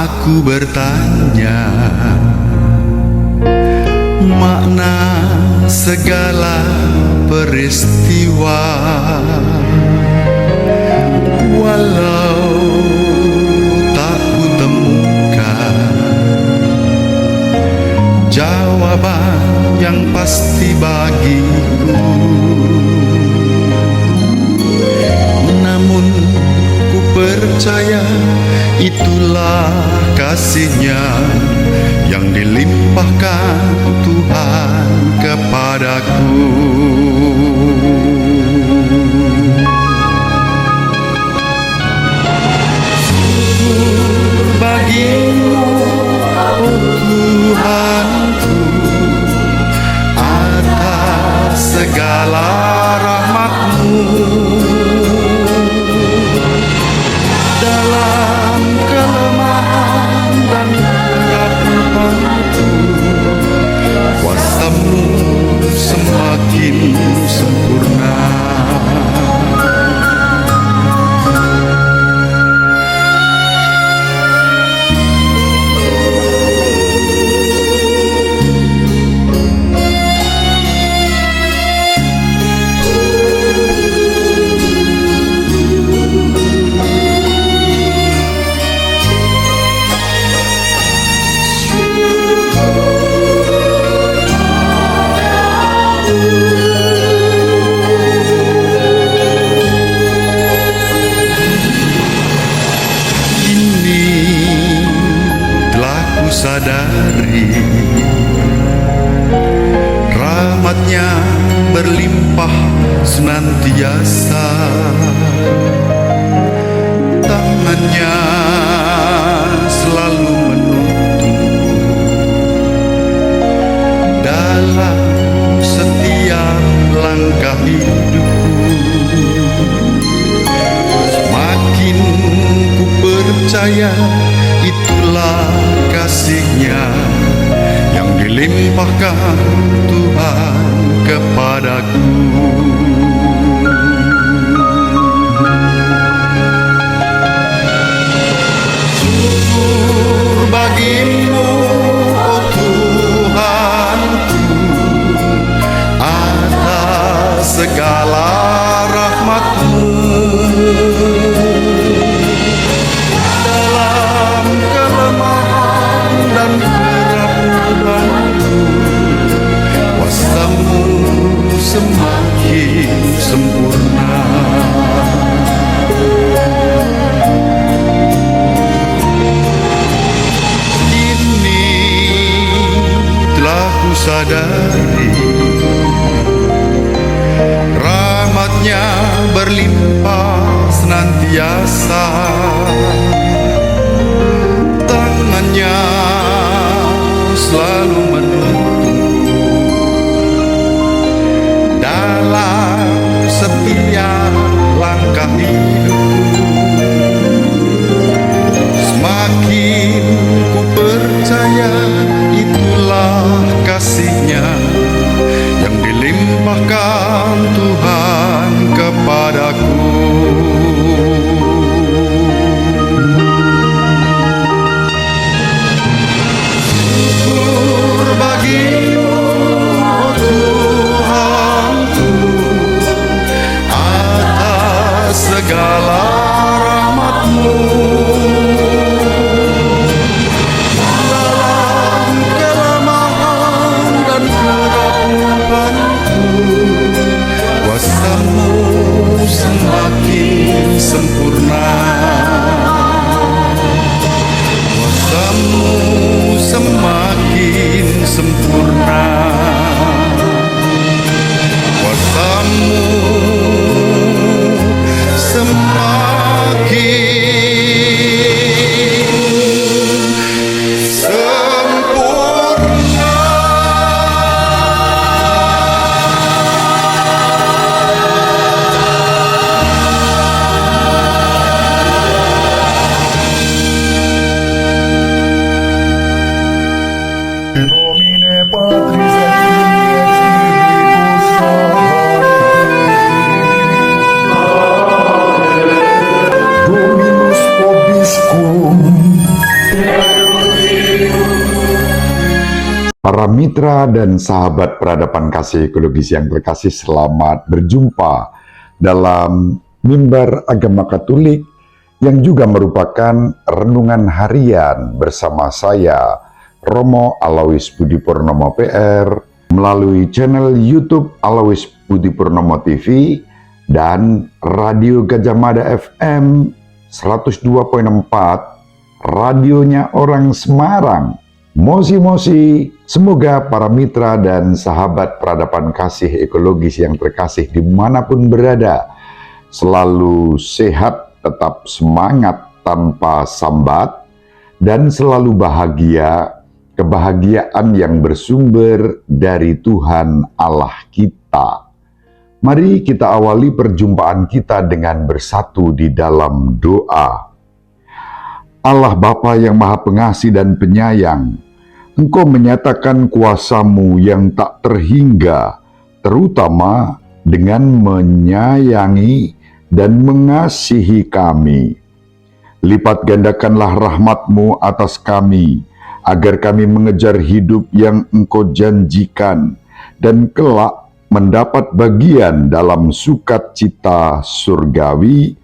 Aku bertanya makna segala peristiwa, walau tak kutemukan jawaban yang pasti bagiku. Namun ku percaya itulah kasih-Nya yang dilimpahkan Tuhan kepadaku. Syukur bagimu, oh Tuhanku, atas segala rahmat-Mu. Dalam kelemahan dan keraguanku, kuasa-Mu semakin sempurna. Sadari rahmat-Nya berlimpah senantiasa, tangan-Nya selalu menuntun dalam setiap langkah hidupku. Semakin ku percaya itulah kasih-Nya yang dilimpahkan Tuhan kepadaku. Syukur bagimu, oh Tuhanku, atas segala rahmat-Mu. Semakin sempurna. Kini telah ku sadari rahmat-Nya berlimpah senantiasa, tangan-Nya selalu menuntun dalam setiap langkah hidupku. Semakin ku percaya itulah kasih-Nya yang dilimpahkan Tuhan kepadaku. Syukur Para mitra dan sahabat peradaban kasih ekologis yang terkasih, selamat berjumpa dalam Mimbar Agama Katolik yang juga merupakan renungan harian bersama saya, Romo Alois Budi Purnomo PR, melalui channel YouTube Alois Budi Purnomo TV dan Radio Gajah Mada FM 102.4, radionya orang Semarang. Mosi-mosi, semoga para mitra dan sahabat peradaban kasih ekologis yang terkasih dimanapun berada, selalu sehat, tetap semangat tanpa sambat, dan selalu bahagia, kebahagiaan yang bersumber dari Tuhan Allah kita. Mari kita awali perjumpaan kita dengan bersatu di dalam doa. Allah Bapa yang Maha Pengasih dan Penyayang, Engkau menyatakan kuasa-Mu yang tak terhingga, terutama dengan menyayangi dan mengasihi kami. Lipat gandakanlah rahmat-Mu atas kami, agar kami mengejar hidup yang Engkau janjikan, dan kelak mendapat bagian dalam sukacita surgawi,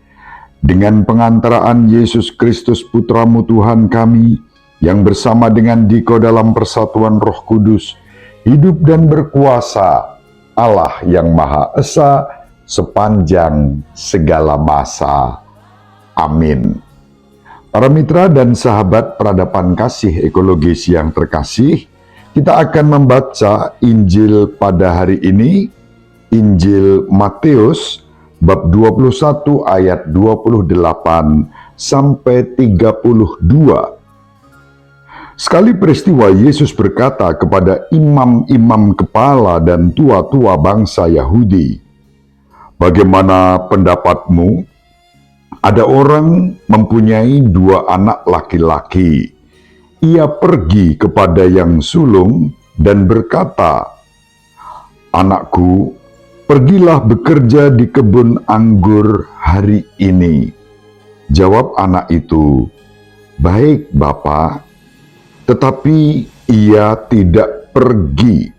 dengan pengantaraan Yesus Kristus Putra-Mu Tuhan kami, yang bersama dengan Diko dalam persatuan Roh Kudus, hidup dan berkuasa Allah yang Maha Esa sepanjang segala masa. Amin. Para mitra dan sahabat peradaban kasih ekologis yang terkasih, kita akan membaca Injil pada hari ini, Injil Matius, bab 21 ayat 28 sampai 32. Sekali peristiwa Yesus berkata kepada imam-imam kepala dan tua-tua bangsa Yahudi, "Bagaimana pendapatmu? Ada orang mempunyai 2 anak laki-laki. Ia pergi kepada yang sulung dan berkata, 'Anakku, pergilah bekerja di kebun anggur hari ini.' Jawab anak itu, 'Baik, Bapa,' tetapi ia tidak pergi.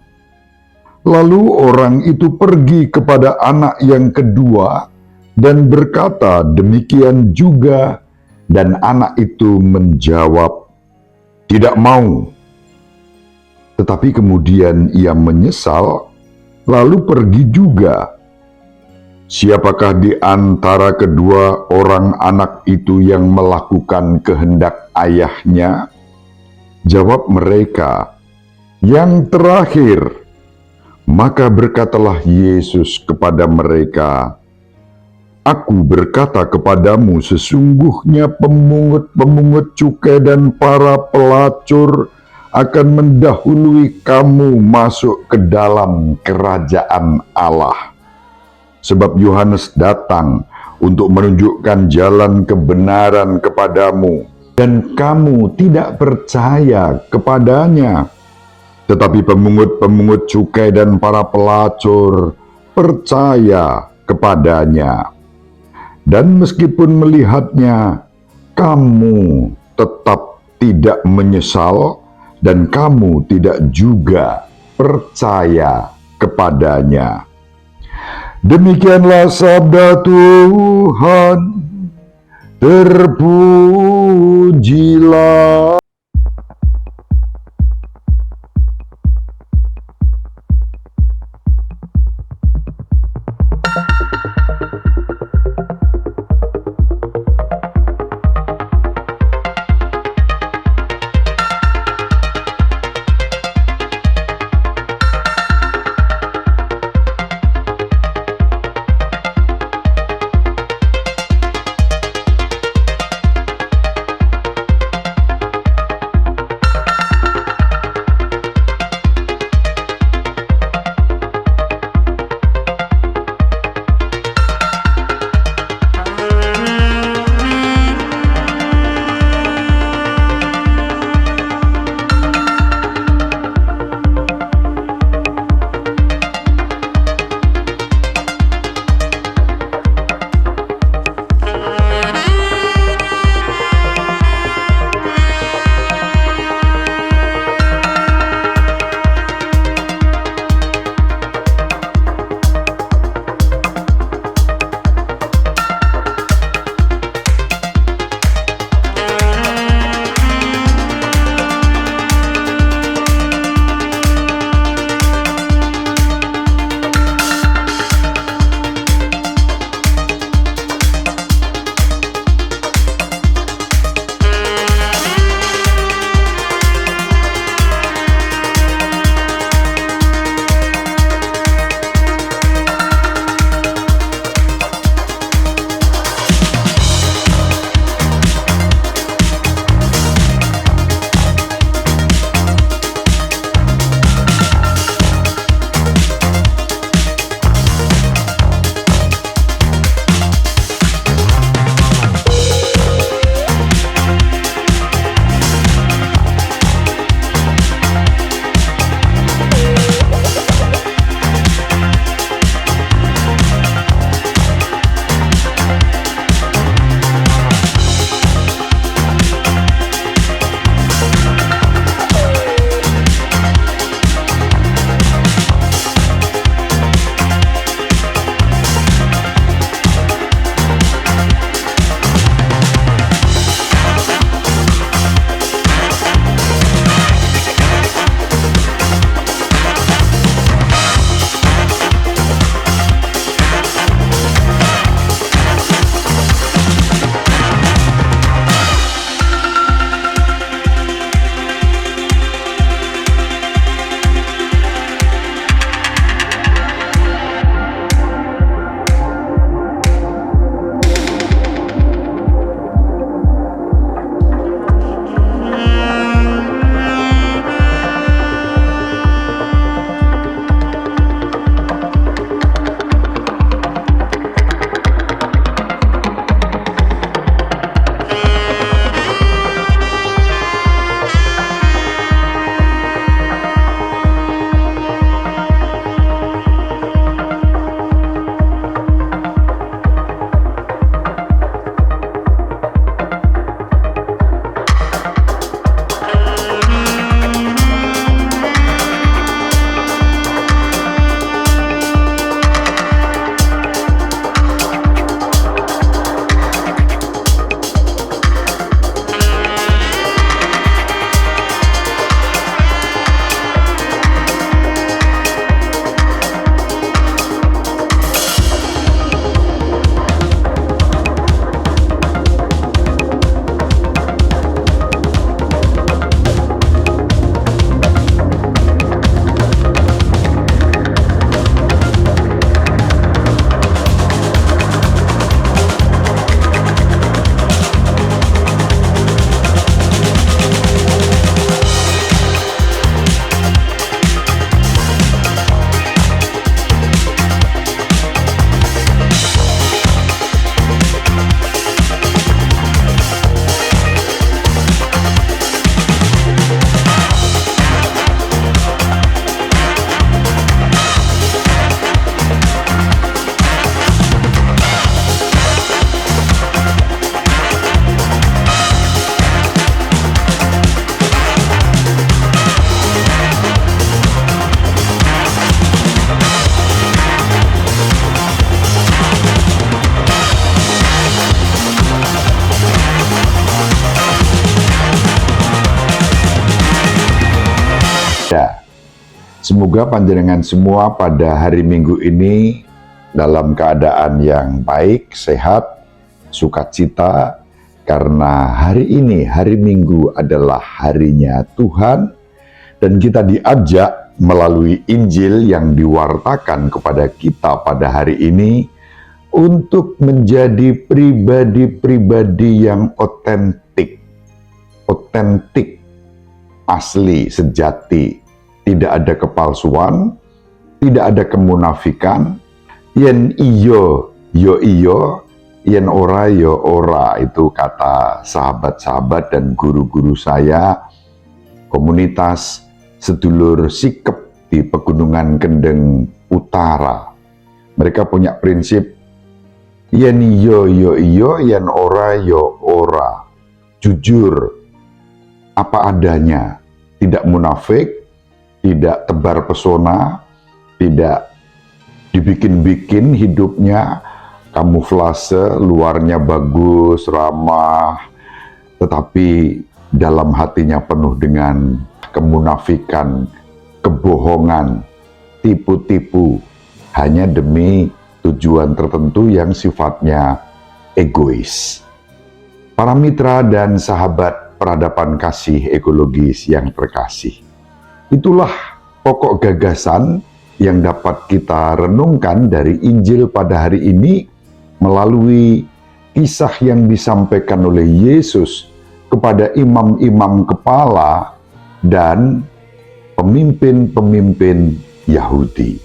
Lalu orang itu pergi kepada anak yang kedua dan berkata demikian juga, dan anak itu menjawab, 'Tidak mau.' Tetapi kemudian ia menyesal, lalu pergi juga. Siapakah di antara kedua orang anak itu yang melakukan kehendak ayahnya?" Jawab mereka, "Yang terakhir." Maka berkatalah Yesus kepada mereka, "Aku berkata kepadamu, sesungguhnya pemungut-pemungut cukai dan para pelacur akan mendahului kamu masuk ke dalam kerajaan Allah. Sebab Yohanes datang untuk menunjukkan jalan kebenaran kepadamu, dan kamu tidak percaya kepadanya. Tetapi pemungut-pemungut cukai dan para pelacur percaya kepadanya. Dan meskipun melihatnya, kamu tetap tidak menyesal, dan kamu tidak juga percaya kepadanya." Demikianlah sabda Tuhan. Terpujilah Ya, semoga panjenengan semua pada hari Minggu ini dalam keadaan yang baik, sehat, sukacita, karena hari ini, hari Minggu adalah harinya Tuhan, dan kita diajak melalui Injil yang diwartakan kepada kita pada hari ini untuk menjadi pribadi-pribadi yang otentik, asli, sejati, tidak ada kepalsuan, tidak ada kemunafikan, yen iyo, yo iyo, yen ora, yo ora, itu kata sahabat-sahabat dan guru-guru saya, komunitas sedulur Sikep di Pegunungan Kendeng Utara. Mereka punya prinsip, yen iyo, yo iyo, yen ora, yo ora. Jujur, apa adanya, tidak munafik, tidak tebar pesona, tidak dibikin-bikin hidupnya, kamuflase, luarnya bagus, ramah, tetapi dalam hatinya penuh dengan kemunafikan, kebohongan, tipu-tipu, hanya demi tujuan tertentu yang sifatnya egois. Para mitra dan sahabat peradaban kasih ekologis yang terkasih, itulah pokok gagasan yang dapat kita renungkan dari Injil pada hari ini melalui kisah yang disampaikan oleh Yesus kepada imam-imam kepala dan pemimpin-pemimpin Yahudi.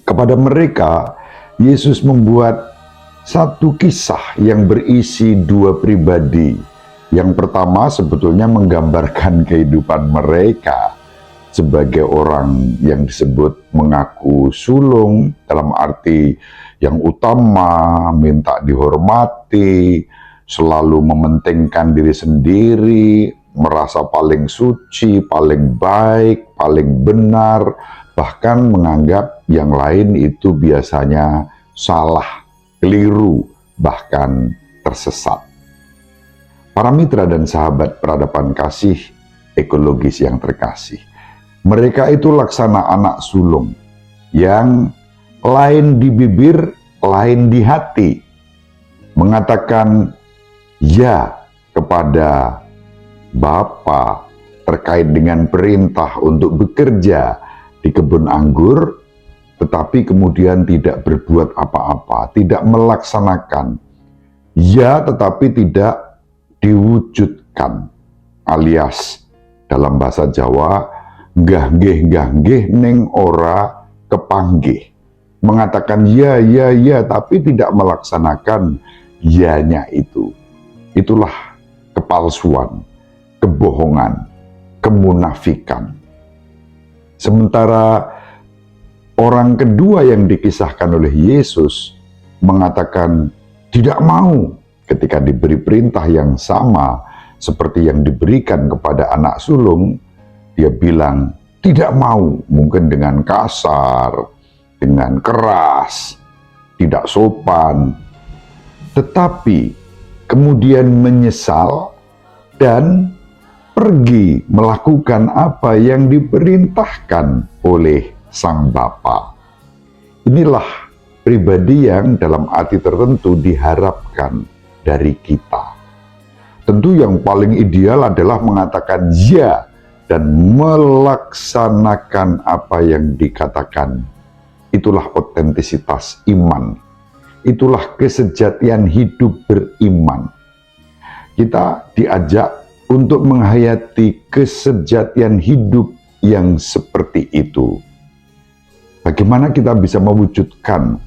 Kepada mereka, Yesus membuat satu kisah yang berisi dua pribadi. Yang pertama sebetulnya menggambarkan kehidupan mereka sebagai orang yang disebut mengaku sulung, dalam arti yang utama, minta dihormati, selalu mementingkan diri sendiri, merasa paling suci, paling baik, paling benar, bahkan menganggap yang lain itu biasanya salah, keliru, bahkan tersesat. Para mitra dan sahabat peradaban kasih ekologis yang terkasih, mereka itu laksana anak sulung yang lain di bibir, lain di hati, mengatakan ya kepada Bapa terkait dengan perintah untuk bekerja di kebun anggur, tetapi kemudian tidak berbuat apa-apa, tidak melaksanakan. Ya, tetapi tidak diwujudkan, alias dalam bahasa Jawa, nggah-nggih ning ora kepanggih. Mengatakan ya, tapi tidak melaksanakan ya-nya itu. Itulah kepalsuan, kebohongan, kemunafikan. Sementara orang kedua yang dikisahkan oleh Yesus mengatakan tidak mau ketika diberi perintah yang sama seperti yang diberikan kepada anak sulung. Dia bilang tidak mau, mungkin dengan kasar, dengan keras, tidak sopan, tetapi kemudian menyesal dan pergi melakukan apa yang diperintahkan oleh Sang Bapa. Inilah pribadi yang dalam arti tertentu diharapkan dari kita. Tentu yang paling ideal adalah mengatakan ya dan melaksanakan apa yang dikatakan. Itulah otentisitas iman. Itulah kesejatian hidup beriman. Kita diajak untuk menghayati kesejatian hidup yang seperti itu. Bagaimana kita bisa mewujudkan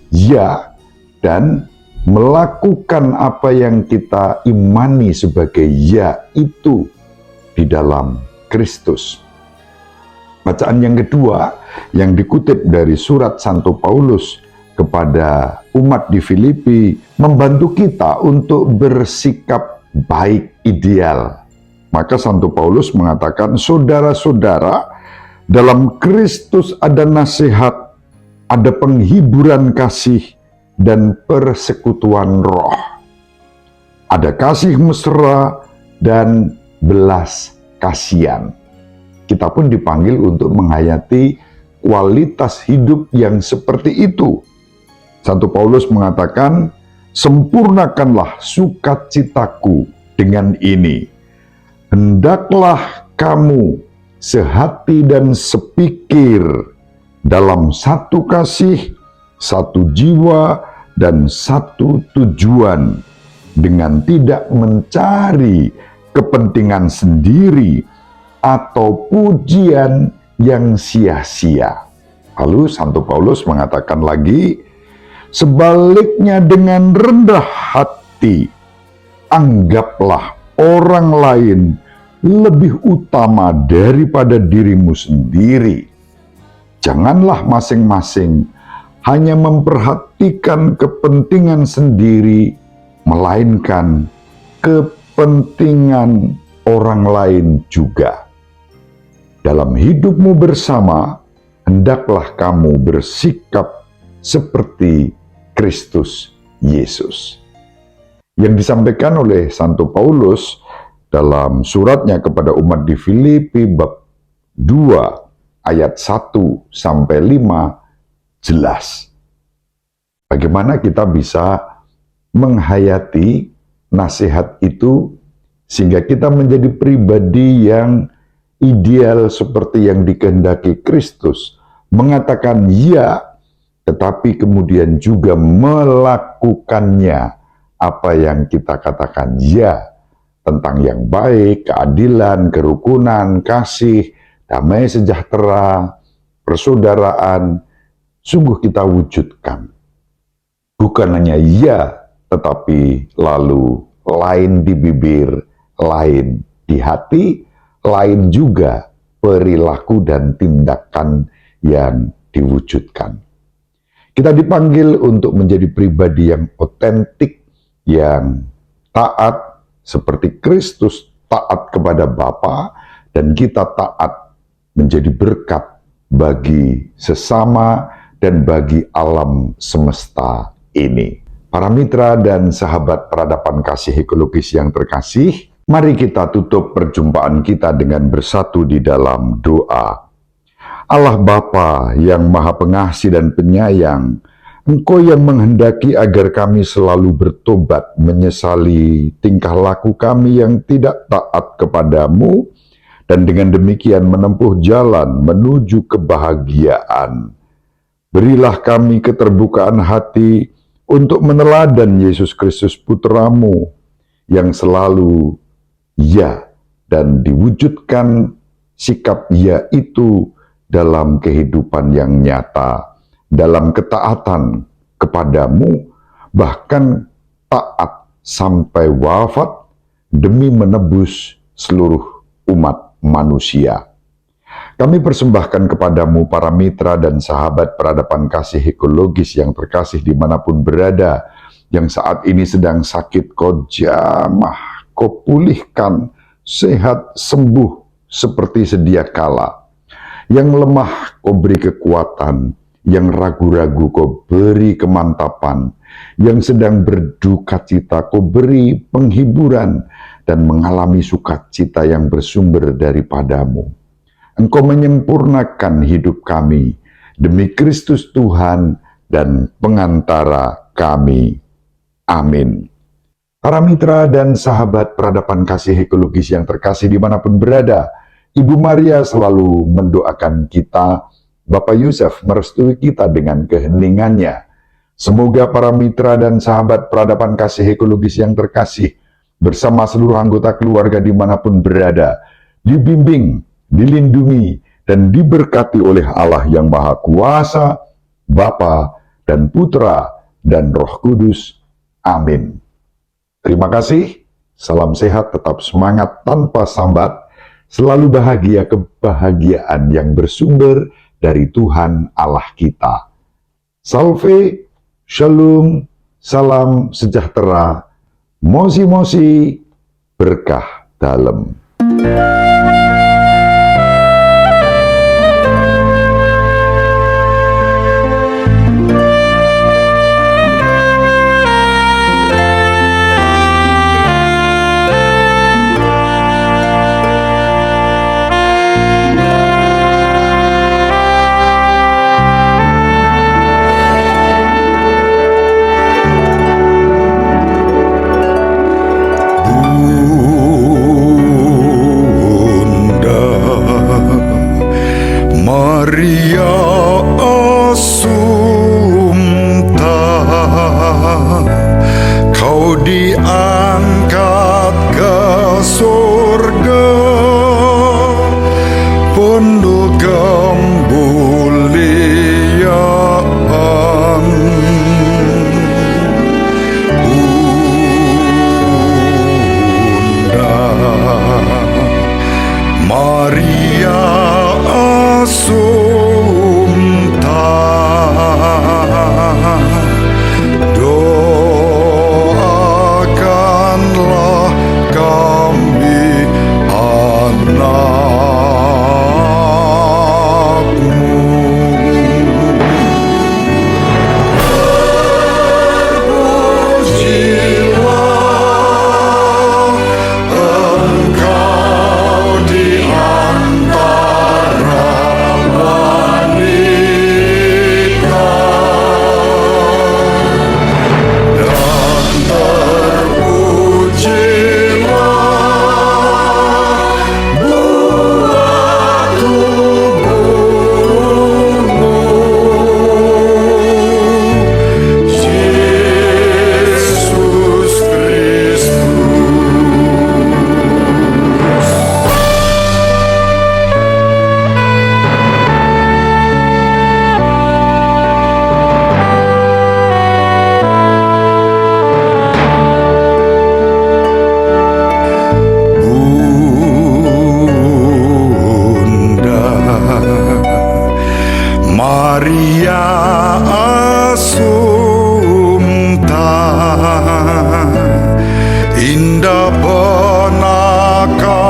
ya dan melakukan apa yang kita imani sebagai ya itu di dalam Kristus. Bacaan yang kedua yang dikutip dari surat Santo Paulus kepada umat di Filipi membantu kita untuk bersikap baik ideal. Maka Santo Paulus mengatakan, saudara-saudara, dalam Kristus ada nasihat, ada penghiburan kasih dan persekutuan roh. Ada kasih mesra dan belas kasihan. kita pun dipanggil untuk menghayati kualitas hidup yang seperti itu. Santo Paulus mengatakan, sempurnakanlah sukacitaku dengan ini. Hendaklah kamu sehati dan sepikir dalam satu kasih, satu jiwa, dan satu tujuan, dengan tidak mencari kepentingan sendiri atau pujian yang sia-sia. Lalu Santo Paulus mengatakan lagi, sebaliknya dengan rendah hati, anggaplah orang lain lebih utama daripada dirimu sendiri. Janganlah masing-masing hanya memperhatikan kepentingan sendiri, melainkan kepentingan orang lain juga. Dalam hidupmu bersama, hendaklah kamu bersikap seperti Kristus Yesus. Yang disampaikan oleh Santo Paulus dalam suratnya kepada umat di Filipi bab 2 ayat 1 sampai 5 jelas. Bagaimana kita bisa menghayati nasihat itu sehingga kita menjadi pribadi yang ideal seperti yang dikehendaki Kristus, mengatakan ya, tetapi kemudian juga melakukannya apa yang kita katakan ya, tentang yang baik, keadilan, kerukunan, kasih, damai sejahtera, persaudaraan, sungguh kita wujudkan. Bukan hanya ya, tetapi lalu lain di bibir, lain di hati, lain juga perilaku dan tindakan yang diwujudkan. Kita dipanggil untuk menjadi pribadi yang otentik, yang taat seperti Kristus taat kepada Bapa, dan kita taat menjadi berkat bagi sesama dan bagi alam semesta ini. Para mitra dan sahabat peradaban kasih ekologis yang terkasih, mari kita tutup perjumpaan kita dengan bersatu di dalam doa. Allah Bapa yang Maha Pengasih dan Penyayang, Engkau yang menghendaki agar kami selalu bertobat, menyesali tingkah laku kami yang tidak taat kepadamu, dan dengan demikian menempuh jalan menuju kebahagiaan. Berilah kami keterbukaan hati untuk meneladan Yesus Kristus Putramu, yang selalu ya, dan diwujudkan sikap ya itu dalam kehidupan yang nyata, dalam ketaatan kepadamu, bahkan taat sampai wafat demi menebus seluruh umat manusia. Kami persembahkan kepadamu para mitra dan sahabat peradaban kasih ekologis yang terkasih dimanapun berada, yang saat ini sedang sakit, Kau jamah, Kau pulihkan, sehat, sembuh seperti sedia kala. Yang lemah Kau beri kekuatan, yang ragu-ragu Kau beri kemantapan, yang sedang berduka cita Kau beri penghiburan, dan mengalami sukacita yang bersumber daripadamu. Engkau menyempurnakan hidup kami demi Kristus Tuhan dan pengantara kami. Amin. Para mitra dan sahabat peradaban kasih ekologis yang terkasih dimanapun berada, Ibu Maria selalu mendoakan kita, Bapak Yusuf merestui kita dengan keheningannya. Semoga para mitra dan sahabat peradaban kasih ekologis yang terkasih, bersama seluruh anggota keluarga dimanapun berada, dibimbing, dilindungi, dan diberkati oleh Allah yang Maha Kuasa, Bapa dan Putra dan Roh Kudus. Amin. Terima kasih, salam sehat, tetap semangat tanpa sambat, selalu bahagia kebahagiaan yang bersumber dari Tuhan Allah kita. Salve, shalom, salam sejahtera, mosi-mosi, berkah dalam. Maria Assumpta, indah benaka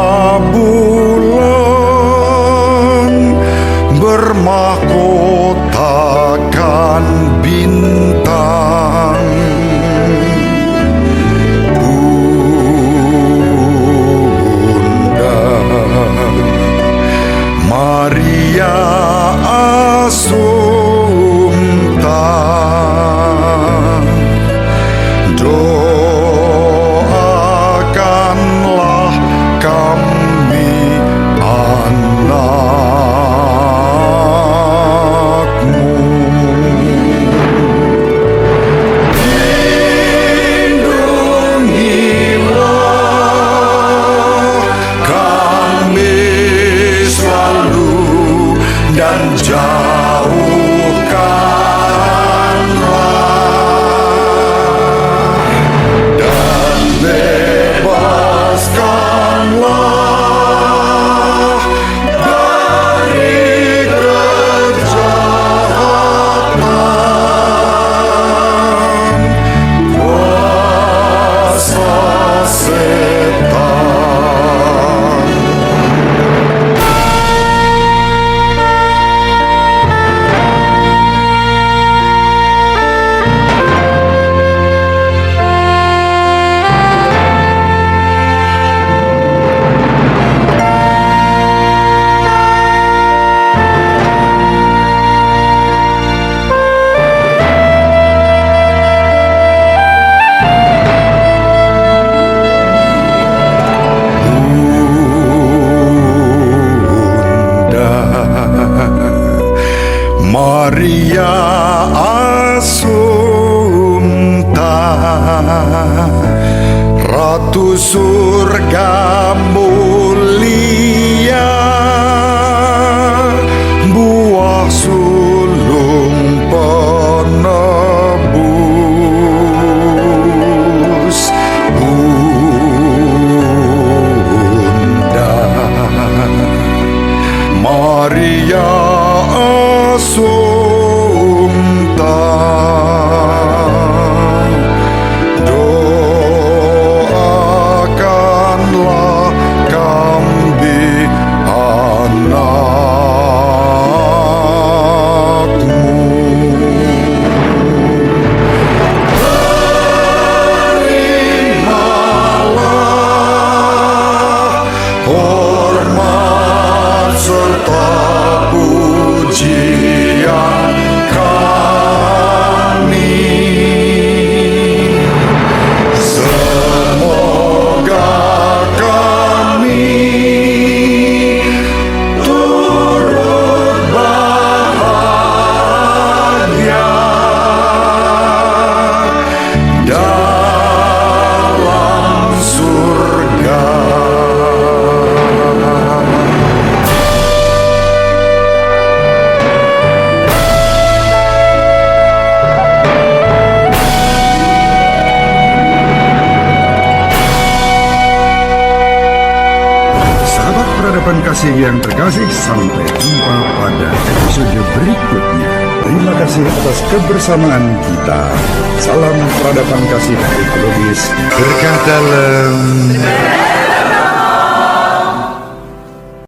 bulan, bermahkotakan bintang. Bunda Maria Assumpta, doakanlah kami anakmu. Lindungilah kami selalu dan jauhkanlah dan bebaskanlah dari kejahatan kuasa setan. Maria Assumpta, Ratu surga mulia, buah sulung penebus. Bunda Maria Assumpta, doakanlah kami anakmu. Terimalah hormat serta pujian kami. Semoga kami turut bahagia dalam surga. Sahabat peradaban kasih yang terkasih, sampai jumpa pada episode berikutnya. Terima kasih atas kebersamaan kita. Salam peradaban kasih dan ekologis. Berkah dalam.